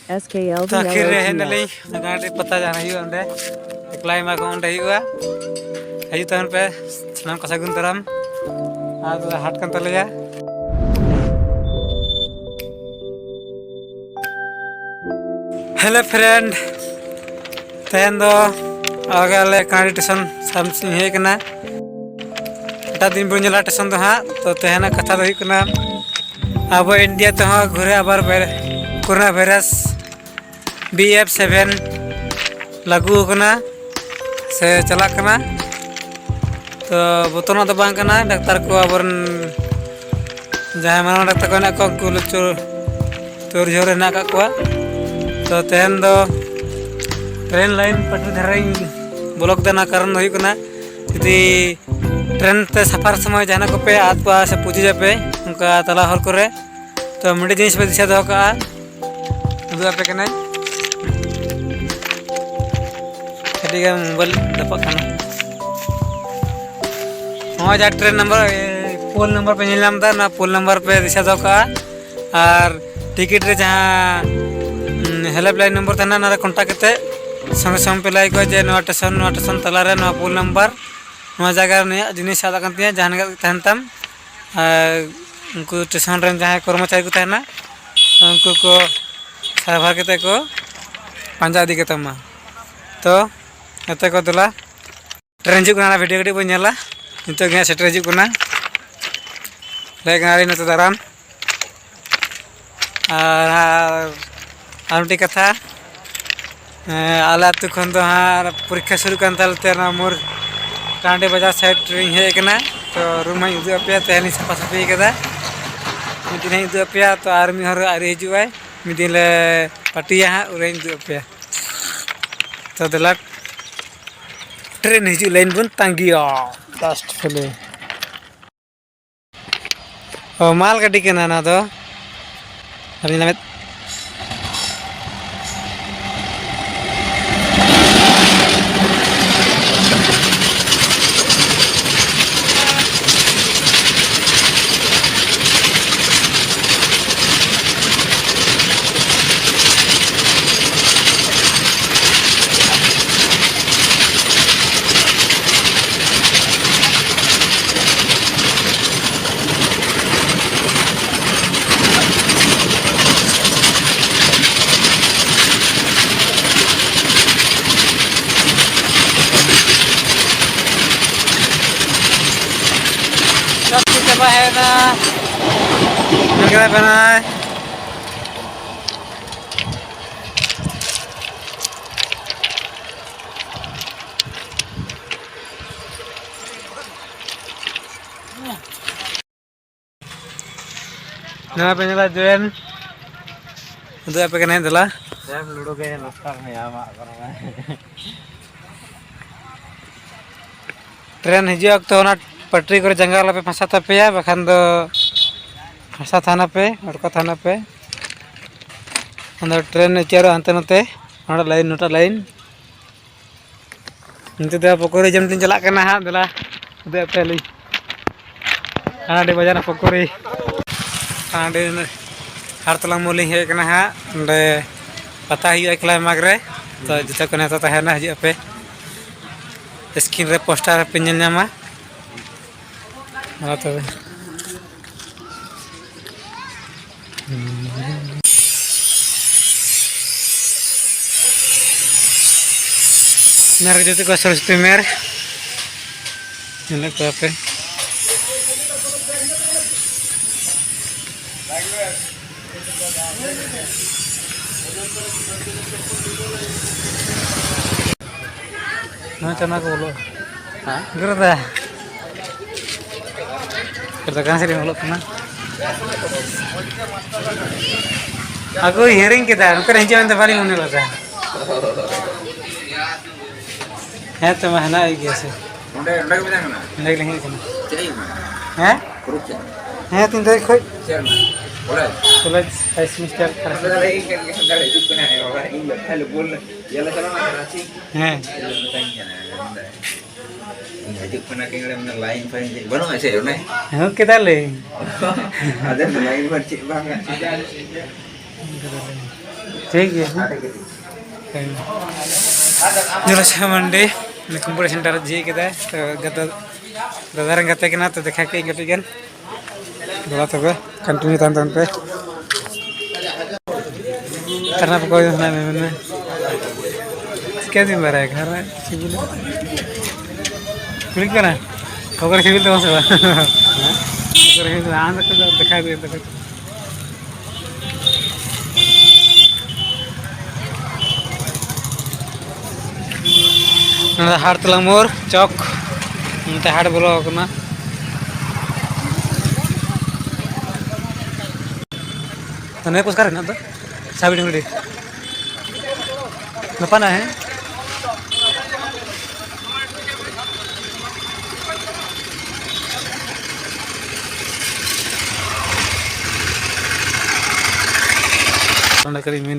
SKLV तो आखिर रहे LOTL. नली गाड़ी पता जाना ही उन्हें इकलाई मा को उन्हें हुआ हजू तहन पे स्नाम का सगुन तरम आज हाट kan तलिया हेलो फ्रेंड तहन दो आगे आले कांडी स्टेशन सामसिंग हे कना एटा दिन बुंजला स्टेशन दो हां तो तहना कथा दो हुई अब इंडिया तो घुरे आबार कोरोना वायरस BF7 लागू होना से चला कना तो बोतना तो बांग कना डाक्टर को आबरन जहां मानो डाक्टर को ना को तोर जोरे ना का को तो तेहन दो ट्रेन लाइन पटरी धराई ब्लॉक देना कारण हुई कना यदि ट्रेन ते सफर समय जहां को पे आत पा से पूजी जापे उनका तला हर करे तो मिडी जिनिस पे दिशा दो का उदु पे कना कटिगा मोबाइल दपा खाना वहाँ जा ट्रेन नंबर पोल नंबर पे नीलाम था ना पोल नंबर पे दिशा दो का और टिकट रे जहाँ हेल्पलाइन नंबर था ना कांटेक्ट करते संगे संग पे लाई को जे नवा स्टेशन तला रे नवा पोल नंबर नवा जगह ने जिनिस आदा करते हैं जहां तहन तम उनको स्टेशन रे जहां कर्मचारी को तहना उनको को साभा करते को पंजा दी के तमा तो एते को दला ट्रेन जो कना वीडियो कटी बो नेला नितो गे सेटर जो कना ले गाड़ी नते दाराम आरटी कथा आला तो खन दो हाँ परीक्षा शुरू कर तलते ना मोर टांडे बाजार साइड ट्रेन हे कना तो रूम ही उदु पे तहनी सफा सफी कदा मिदिन ही उदु पे तो आर्मी हर आरी हिजुआय मिदिन ले पाटिया हां उरे उदु पे तो दला ट्रेन हिजु लाइन बन तांगिया लास्ट फले ओ माल गाड़ी कना ना दो अभी ना apa है ना क्या बना है ना पेनला जोन उधर apa kena itulah saya lulu kayak lokal nih ya mak karena train हिजुआ तो ना पटरी को जंगल पे फंसा था पे बखान दो फंसा थाना पे अड़का थाना पे अंदर ट्रेन चेरो अंते नते लाइन नोटा लाइन निते दे पकोरी जम दिन चला करना हां दला दे पहली आडे बजाना पकोरी आडे हर तला मोली हे कना हां अंडे पता ही एकला मागरे तो जते कने तो तहना हिजु पे स्क्रीन रे पोस्टर पे नेल नामा हाँ तो मेरे जो तो सरस्वती मेरे इन्हें पे ना चना को बोलो हाँ गिरता kita kan sering ngelok kena aku hearing kita bukan hanya yang paling mana lah ya tuh mana lagi sih udah ke mana lagi lagi kena cai Hah? kurupnya ya tinggal koi boleh boleh ice mister ada lagi kan ada itu kena orang ini kalau boleh ya lah kalau nak sih Hidup pernah kira mana lain pun cik, baru nggak sih, Ronai? Kita le. Ada lain pun cik banget. ठीक है आटे के जलाशय मंडी computer centre जी के तो गत दादा गते के ना तो देखा के गटी गन बोला तब कंटिन्यू तन पे करना पकोय ना में क्या दिन बार है घर में सिविल कुछ करना खबर सिविल तो से खबर है आंध को दिखा दे तो हाट तलंगमोर चौक नते हाट बोलो कना तो नहीं पुस्कार है ना तो साबित डंगड़ी नपाना है करी मीन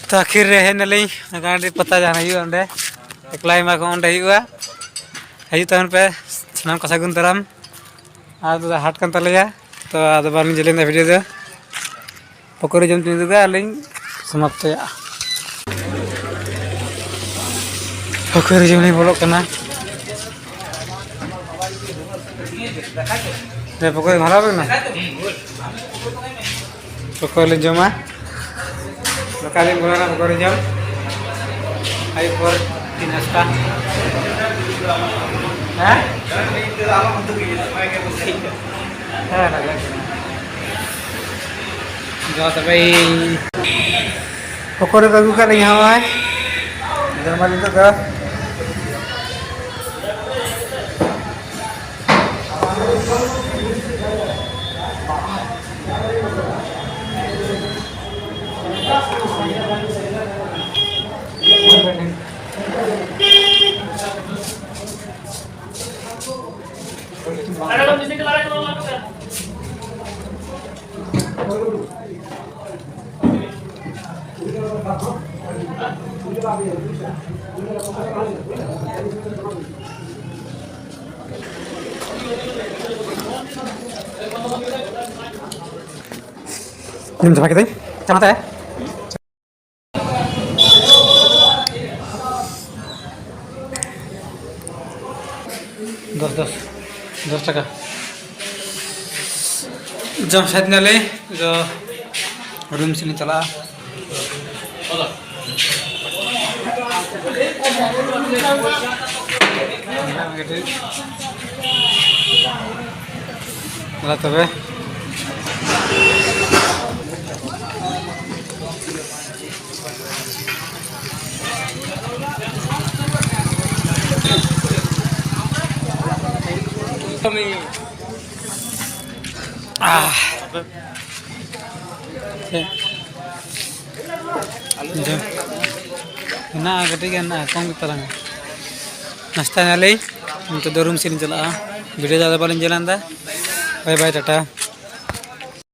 तो आखिर रहे नली गाड़ी पता जाना अंडे एकलाई मा को अंडे हजू तहन पे सामान को सगुन तराम आज हाट कन तलेया तो आज बालिं जलेंदा वीडियो दो पकोड़ी जम तीन दुगा अलिंग समाप्त या पकोड़ी जम नहीं बोलो कना दे पकोड़ी भरा ना पकोड़ी जमा कल बोला पकोड़ी जम आई पर 3 नाश्ता हैं जो भाई पकोड़े बाबू का नहीं हुआ है इधर मालिक तो Jam berapa kita? Jam apa ya? दस टका जम शायद नले जो रूम से नहीं चला तबे ना गटी ना कौन तरह नाश्ता नाले तो रूम से चला वीडियो ज़्यादा बालिंग जलाना बाय बाय टाटा।